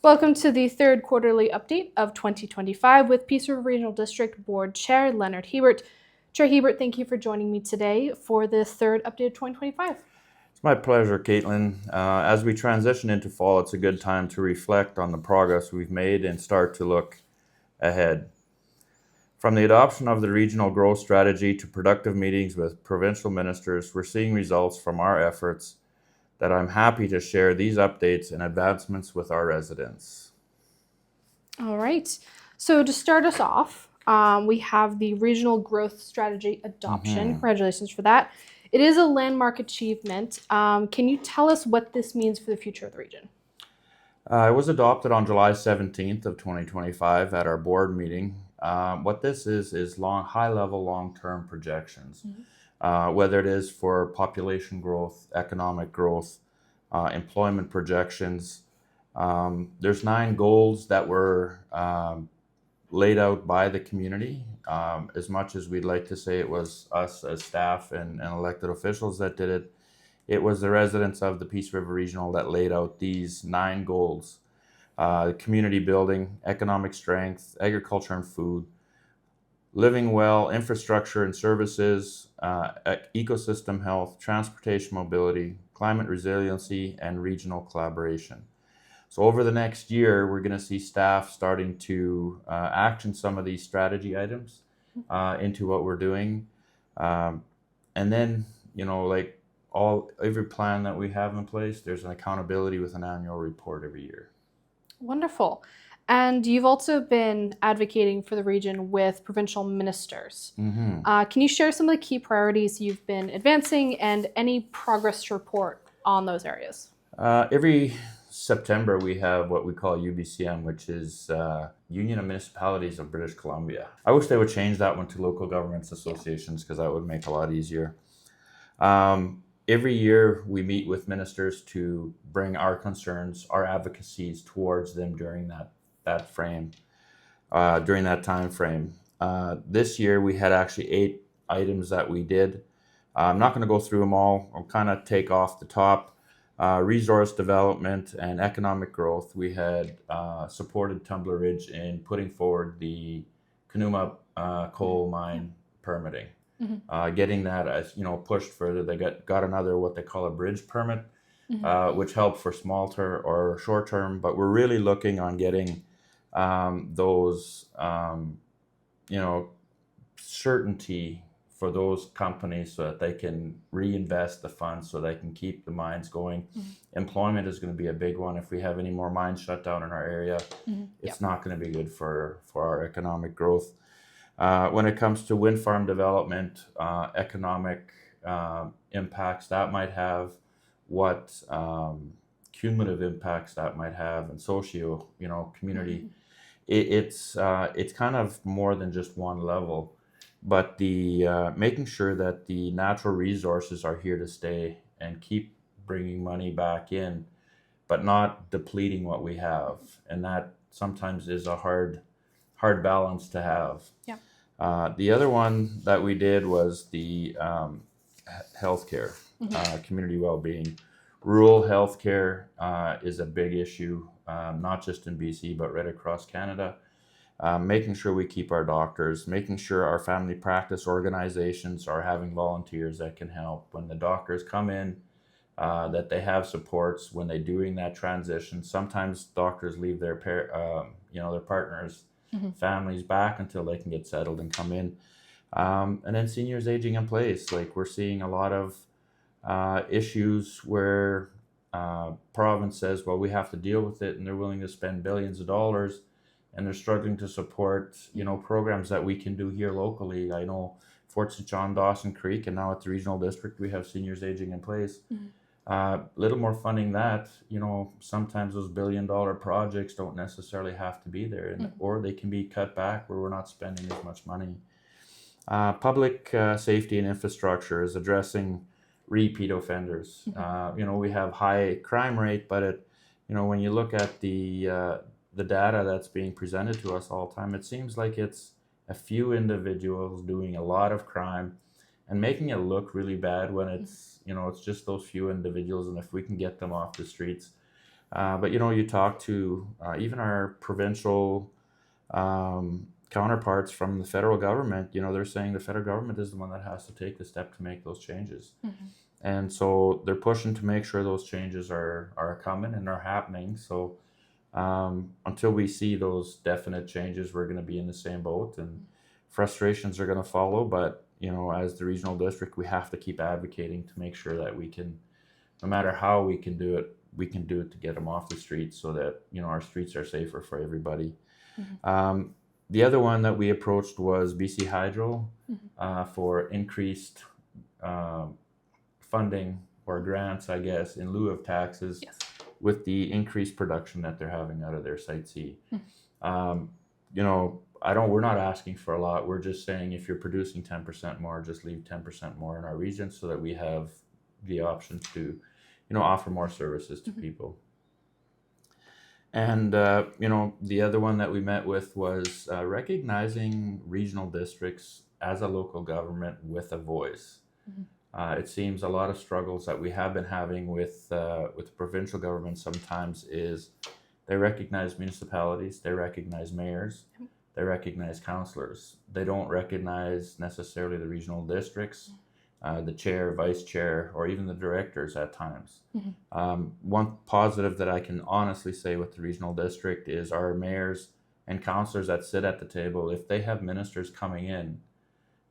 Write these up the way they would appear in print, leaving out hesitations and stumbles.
Welcome to the third quarterly update of 2025 with Peace River Regional District Board Chair Leonard Hiebert. Chair Hiebert, thank you for joining me today for the third update of 2025. It's my pleasure, Caitlin. As we transition into fall, it's a good time to reflect on the progress we've made and start to look ahead. From the adoption of the regional growth strategy to productive meetings with provincial ministers, we're seeing results from our efforts that I'm happy to share these updates and advancements with our residents. All right. So to start us off, we have the regional growth strategy adoption. Congratulations for that. It is a landmark achievement. Can you tell us what this means for the future of the region? It was adopted on July 17th of 2025 at our board meeting. What this is high-level long-term projections, whether it is for population growth, economic growth, employment projections. There's 9 goals that were laid out by the community. As much as we'd like to say it was us as staff and elected officials that did it, it was the residents of the Peace River Regional that laid out these 9 goals. Community building, economic strength, agriculture and food, living well, infrastructure and services, ecosystem health, transportation mobility, climate resiliency, and regional collaboration. So over the next year, we're going to see staff starting to action some of these strategy items into what we're doing. And then, like every plan that we have in place, there's an accountability with an annual report every year. Wonderful. And you've also been advocating for the region with provincial ministers. Can you share some of the key priorities you've been advancing and any progress to report on those areas? Every September, we have what we call UBCM, which is Union of Municipalities of British Columbia. I wish they would change that one to local governments associations because that would make a lot easier. Every year, we meet with ministers to bring our concerns, our advocacies towards them during that time frame. This year, we had actually 8 items that we did. I'm not going to go through them all. I'll kind of take off the top. Resource development and economic growth. We had supported Tumbler Ridge in putting forward the Kanuma coal mine permitting. Getting that as pushed further. They got another what they call a bridge permit, which helped for small term or short term. But we're really looking on getting those certainty for those companies so that they can reinvest the funds so they can keep the mines going. Employment is going to be a big one. If we have any more mines shut down in our area, it's not going to be good for our economic growth. When it comes to wind farm development, economic impacts that might have, what cumulative impacts that might have, and socio, community, it's kind of more than just one level. But the making sure that the natural resources are here to stay and keep bringing money back in, but not depleting what we have, and that sometimes is a hard balance to have. Yeah. The other one that we did was the healthcare, community well-being. Rural healthcare is a big issue, not just in BC, but right across Canada. Making sure we keep our doctors, making sure our family practice organizations are having volunteers that can help. When the doctors come in, that they have supports when they're doing that transition. Sometimes doctors leave their their partners, families back until they can get settled and come in. And then seniors aging in place. Like we're seeing a lot of issues where province says, well, we have to deal with it, and they're willing to spend billions of dollars, and they're struggling to support, programs that we can do here locally. I know Fort St. John, Dawson Creek, and now at the regional district, we have seniors aging in place. Little more funding that, sometimes those billion-dollar projects don't necessarily have to be there, or they can be cut back where we're not spending as much money. Public safety and infrastructure is addressing repeat offenders. We have high crime rate, but when you look at the data that's being presented to us all the time, it seems like it's a few individuals doing a lot of crime and making it look really bad when it's, it's just those few individuals. And if we can get them off the streets, But you talk to even our provincial counterparts from the federal government. They're saying the federal government is the one that has to take the step to make those changes. And so they're pushing to make sure those changes are coming and are happening. So until we see those definite changes, we're going to be in the same boat, and frustrations are going to follow. But as the regional district, we have to keep advocating to make sure that we can, no matter how we can do it to get them off the streets, so that our streets are safer for everybody. The other one that we approached was BC Hydro for increased funding or grants, I guess, in lieu of taxes. Yes. With the increased production that they're having out of their Site C. We're not asking for a lot. We're just saying if you're producing 10% more, just leave 10% more in our region so that we have the option to, offer more services to people. And, the other one that we met with was recognizing regional districts as a local government with a voice. It seems a lot of struggles that we have been having with the provincial government sometimes is they recognize municipalities, they recognize mayors, they recognize councillors. They don't recognize necessarily the regional districts, the chair, vice chair, or even the directors at times. One positive that I can honestly say with the regional district is our mayors and councillors that sit at the table, if they have ministers coming in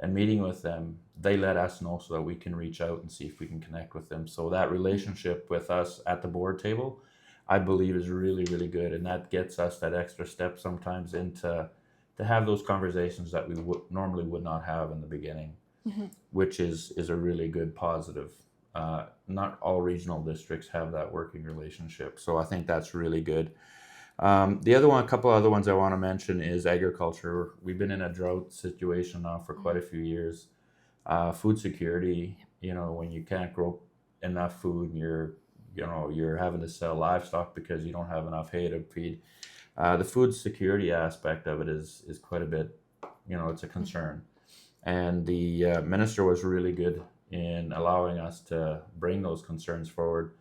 and meeting with them, they let us know so that we can reach out and see if we can connect with them. So that relationship with us at the board table, I believe, is really, really good. And that gets us that extra step sometimes into to have those conversations that we normally would not have in the beginning, which is a really good positive. Not all regional districts have that working relationship. So I think that's really good. A couple other ones I want to mention is agriculture. We've been in a drought situation now for quite a few years. Food security, when you can't grow enough food and you're having to sell livestock because you don't have enough hay to feed. The food security aspect of it is quite a bit, it's a concern. And the minister was really good in allowing us to bring those concerns forward.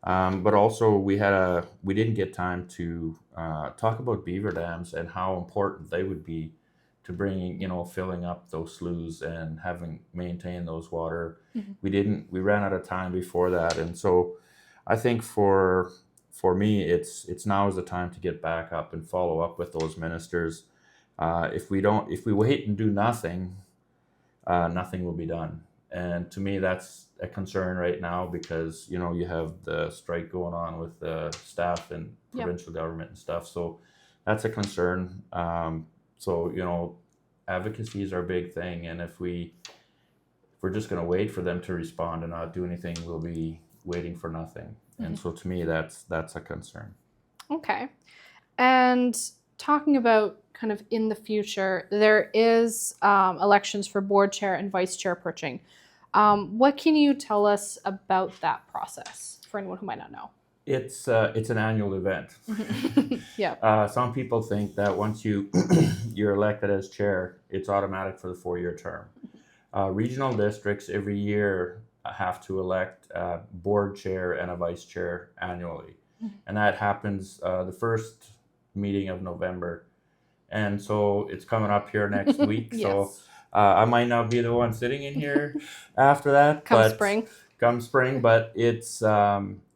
But also we didn't get time to talk about beaver dams and how important they would be to bringing, filling up those sloughs and maintain those water. We ran out of time before that. And so I think for me, it's now is the time to get back up and follow up with those ministers. If we wait and do nothing, nothing will be done. And to me, that's a concern right now because, you have the strike going on with the staff and provincial government and stuff. So that's a concern. Advocacy is our big thing. And if we're just going to wait for them to respond and not do anything, we'll be waiting for nothing. And so to me, that's a concern. Okay. And talking about kind of in the future, there is elections for board chair and vice chair perching. What can you tell us about that process for anyone who might not know? It's an annual event. Yeah. Some people think that once you're elected as chair, it's automatic for the 4-year term. Regional districts every year have to elect a board chair and a vice chair annually, and that happens the first meeting of November. And so it's coming up here next week. Yes. So I might not be the one sitting in here after that. Come spring, but it's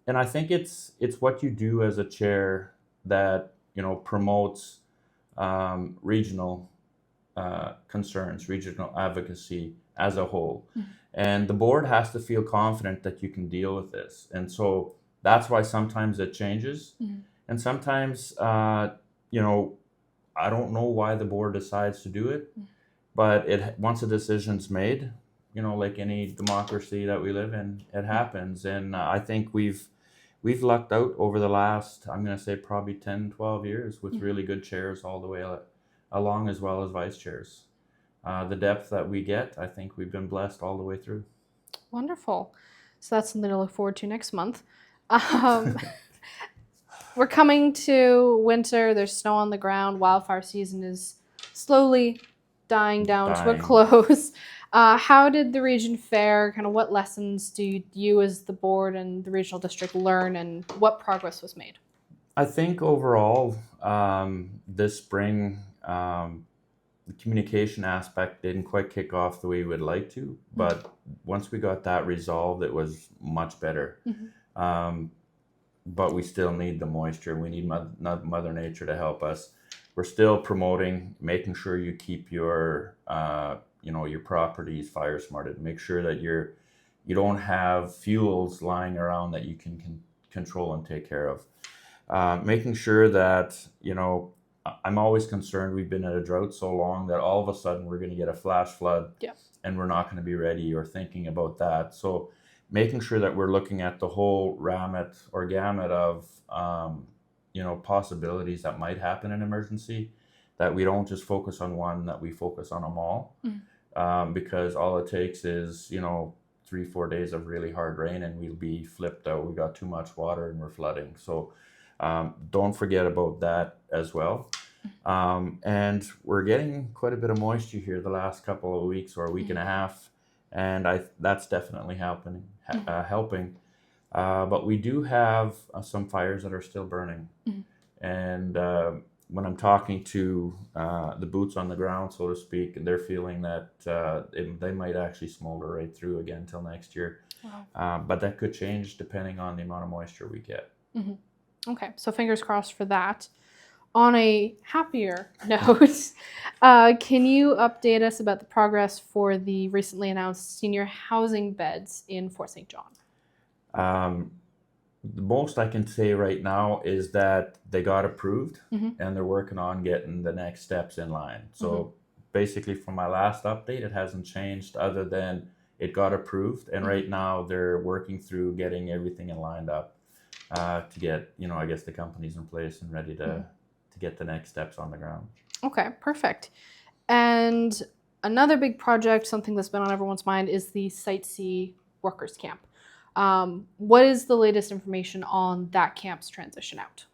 and I think it's what you do as a chair that promotes regional concerns, regional advocacy as a whole. And the board has to feel confident that you can deal with this. And so that's why sometimes it changes. And sometimes, I don't know why the board decides to do it, but once a decision's made, like any democracy that we live in, it happens. And I think we've lucked out over the last, I'm going to say probably 10, 12 years with really good chairs all the way along, as well as vice chairs. The depth that we get, I think we've been blessed all the way through. Wonderful. So that's something to look forward to next month. We're coming to winter. There's snow on the ground. Wildfire season is slowly dying down to a close. How did the region fare? Kind of what lessons do you as the board and the regional district learn, and what progress was made? I think overall, this spring, the communication aspect didn't quite kick off the way we would like to, but once we got that resolved, it was much better. But we still need the moisture. We need Mother Nature to help us. We're still promoting, making sure you keep your, your properties fire smarted. Make sure that you don't have fuels lying around that you can control and take care of. Making sure that, I'm always concerned we've been at a drought so long that all of a sudden we're going to get a flash flood and we're not going to be ready or thinking about that. So making sure that we're looking at the whole gamut of, possibilities that might happen in emergency, that we don't just focus on one, that we focus on them all. Because all it takes is, 3-4 days of really hard rain and we'll be flipped out. We got too much water and we're flooding. So don't forget about that as well. And we're getting quite a bit of moisture here the last couple of weeks or a week and a half, and that's definitely helping. But we do have some fires that are still burning, and when I'm talking to the boots on the ground, so to speak, and they're feeling that they might actually smolder right through again until next year. Wow. But that could change depending on the amount of moisture we get. Okay, so fingers crossed for that. On a happier note, can you update us about the progress for the recently announced senior housing beds in Fort St. John? The most I can say right now is that they got approved and they're working on getting the next steps in line. So basically from my last update, it hasn't changed other than it got approved. And right now they're working through getting everything in lined up to get, I guess the companies in place and ready to get the next steps on the ground. Okay, perfect. And another big project, something that's been on everyone's mind, is the Site C Workers Camp. What is the latest information on that camp's transition out?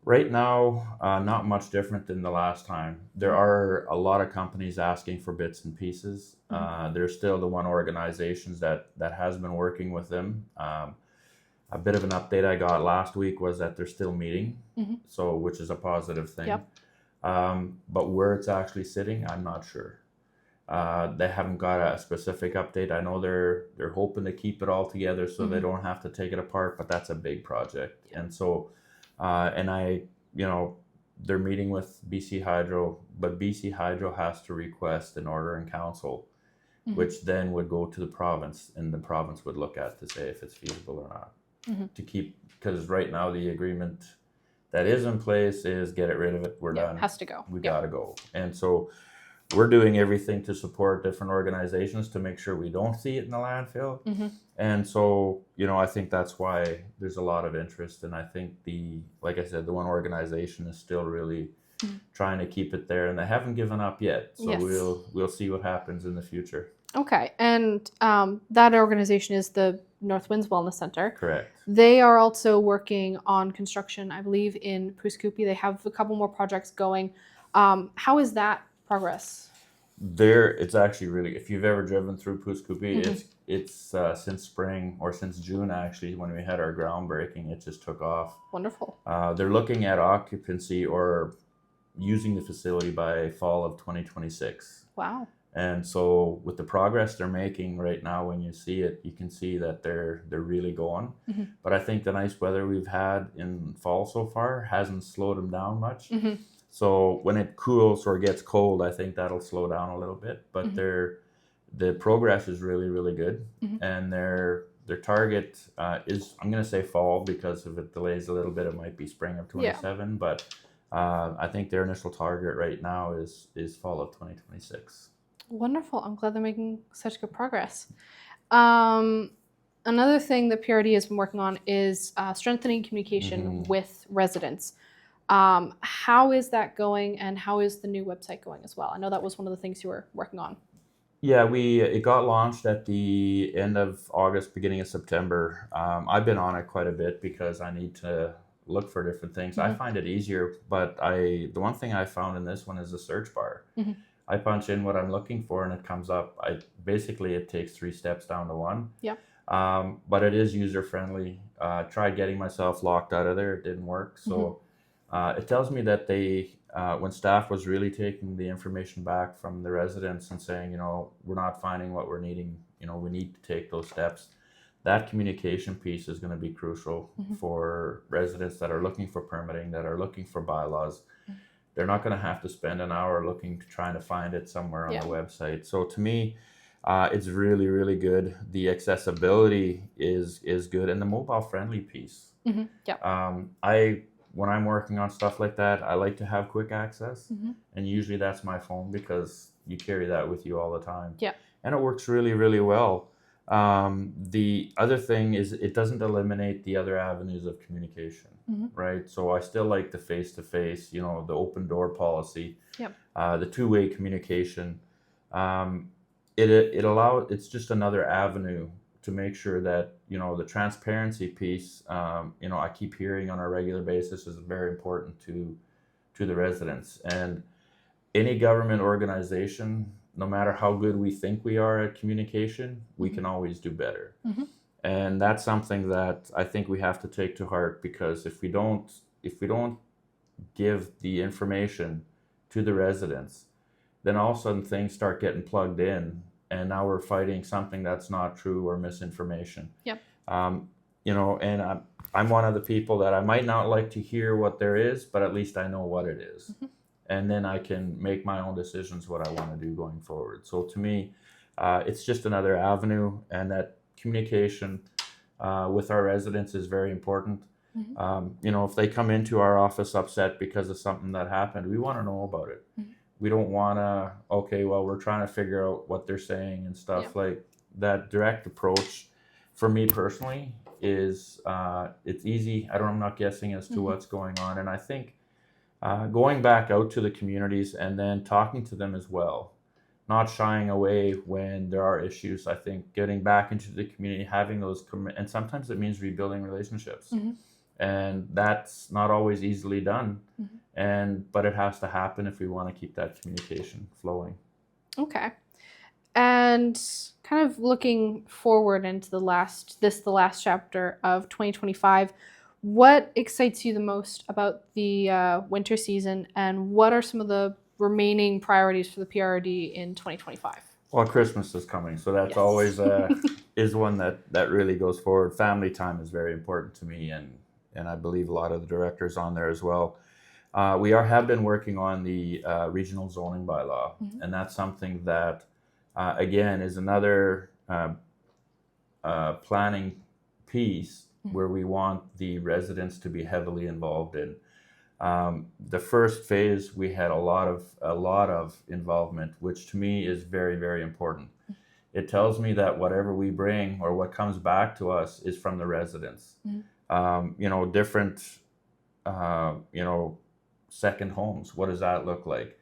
Right now, not much different than the last time. There are a lot of companies asking for bits and pieces. There's still the one organization that has been working with them. A bit of an update I got last week was that they're still meeting, so which is a positive thing. But where it's actually sitting, I'm not sure. They haven't got a specific update. I know they're hoping to keep it all together so they don't have to take it apart, but that's a big project. And so, they're meeting with BC Hydro, but BC Hydro has to request an order in council, which then would go to the province, and the province would look at to say if it's feasible or not. To keep, because right now the agreement that is in place is get it rid of it, we're done. Has to go. We gotta go. And so we're doing everything to support different organizations to make sure we don't see it in the landfill. And so, I think that's why there's a lot of interest. And I think like I said, the one organization is still really trying to keep it there, and they haven't given up yet. So we'll see what happens in the future. Okay, and that organization is the North Winds Wellness Center. Correct. They are also working on construction, I believe, in Puskupi. They have a couple more projects going. How is that progress? It's actually really, if you've ever driven through Puskupi, it's since spring or since June actually, when we had our groundbreaking, it just took off. Wonderful. They're looking at occupancy or using the facility by fall of 2026. Wow. And so with the progress they're making right now, when you see it, you can see that they're really going. But I think the nice weather we've had in fall so far hasn't slowed them down much. So when it cools or gets cold, I think that'll slow down a little bit. But the progress is really, really good. And their target is, I'm going to say fall, because if it delays a little bit, it might be spring of 27. But I think their initial target right now is fall of 2026. Wonderful. I'm glad they're making such good progress. Another thing that PRD has been working on is strengthening communication with residents. How is that going, and how is the new website going as well? I know that was one of the things you were working on. Yeah, it got launched at the end of August, beginning of September. I've been on it quite a bit because I need to look for different things. I find it easier, but the one thing I found in this one is the search bar. I punch in what I'm looking for and it comes up. Basically it takes 3 steps down to one. Yeah. But it is user friendly. Tried getting myself locked out of there. It didn't work. So it tells me that when staff was really taking the information back from the residents and saying, we're not finding what we're needing, we need to take those steps. That communication piece is going to be crucial for residents that are looking for permitting, that are looking for bylaws. They're not going to have to spend an hour trying to find it somewhere on the website. So to me, it's really, really good. The accessibility is good, and the mobile friendly piece. When I'm working on stuff like that, I like to have quick access, and usually that's my phone because you carry that with you all the time. Yeah. And it works really, really well. The other thing is it doesn't eliminate the other avenues of communication, right? So I still like the face-to-face, the open door policy, the two-way communication. It's just another avenue to make sure that, the transparency piece, I keep hearing on a regular basis is very important to the residents. And any government organization, no matter how good we think we are at communication, we can always do better. And that's something that I think we have to take to heart, because if we don't give the information to the residents, then all of a sudden things start getting plugged in, and now we're fighting something that's not true or misinformation. And I'm one of the people that I might not like to hear what there is, but at least I know what it is. And then I can make my own decisions what I want to do going forward. So to me, it's just another avenue, and that communication with our residents is very important. If they come into our office upset because of something that happened, we want to know about it. We don't want to, we're trying to figure out what they're saying and stuff. Like that direct approach, for me personally, is it's easy. I'm not guessing as to what's going on. And I think going back out to the communities and then talking to them as well, not shying away when there are issues. I think getting back into the community, having those, and sometimes it means rebuilding relationships. And that's not always easily done. But it has to happen if we want to keep that communication flowing. Okay. And kind of looking forward into the last chapter of 2025, what excites you the most about the winter season, and what are some of the remaining priorities for the PRD in 2025? Well, Christmas is coming, so that's always is one that really goes forward. Family time is very important to me, and I believe a lot of the directors on there as well. We have been working on the regional zoning bylaw, and that's something that, again, is another planning piece where we want the residents to be heavily involved in. The first phase, we had a lot of involvement, which to me is very, very important. It tells me that whatever we bring or what comes back to us is from the residents. Different, second homes. What does that look like?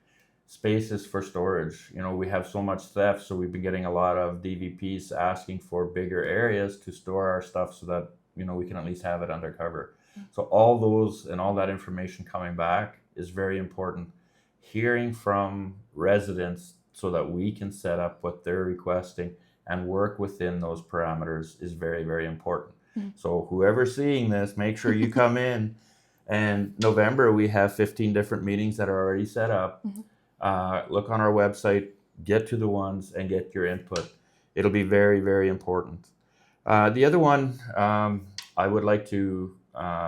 Spaces for storage. We have so much theft, so we've been getting a lot of DVPs asking for bigger areas to store our stuff so that, we can at least have it undercover. So all those and all that information coming back is very important. Hearing from residents so that we can set up what they're requesting and work within those parameters is very, very important. So whoever's seeing this, make sure you come in. And November, we have 15 different meetings that are already set up. Look on our website, get to the ones and get your input. It'll be very, very important. The other one I would like to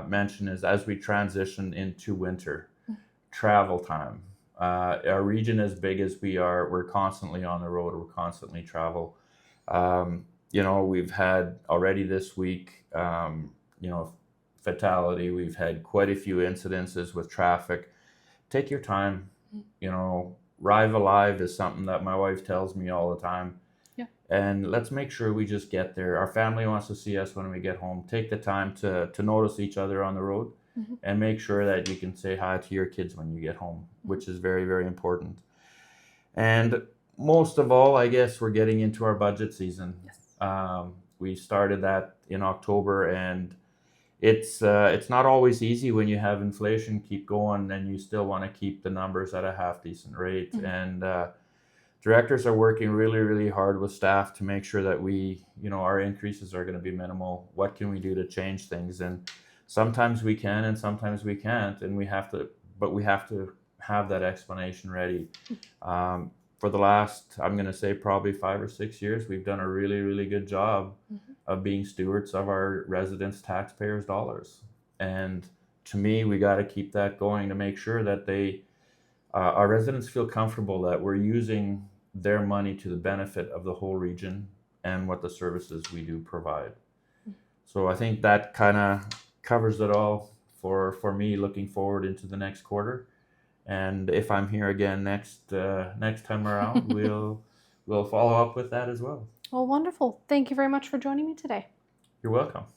mention is, as we transition into winter, travel time. Our region, as big as we are, we're constantly on the road, we're constantly travel. We've had already this week, fatality. We've had quite a few incidences with traffic. Take your time. Arrive alive is something that my wife tells me all the time. And let's make sure we just get there. Our family wants to see us when we get home. Take the time to notice each other on the road, and make sure that you can say hi to your kids when you get home, which is very, very important. And most of all, I guess we're getting into our budget season. We started that in October, and it's not always easy when you have inflation keep going and you still want to keep the numbers at a half decent rate. And directors are working really, really hard with staff to make sure that we, our increases are going to be minimal. What can we do to change things? And sometimes we can, and sometimes we can't, and we have to have that explanation ready. For the last, I'm going to say probably 5 or 6 years, we've done a really, really good job of being stewards of our residents, taxpayers' dollars. And to me, we got to keep that going to make sure that our residents feel comfortable that we're using their money to the benefit of the whole region and what the services we do provide. So I think that kind of covers it all for me looking forward into the next quarter. And if I'm here again next time around, we'll follow up with that as well. Well, wonderful. Thank you very much for joining me today. You're welcome.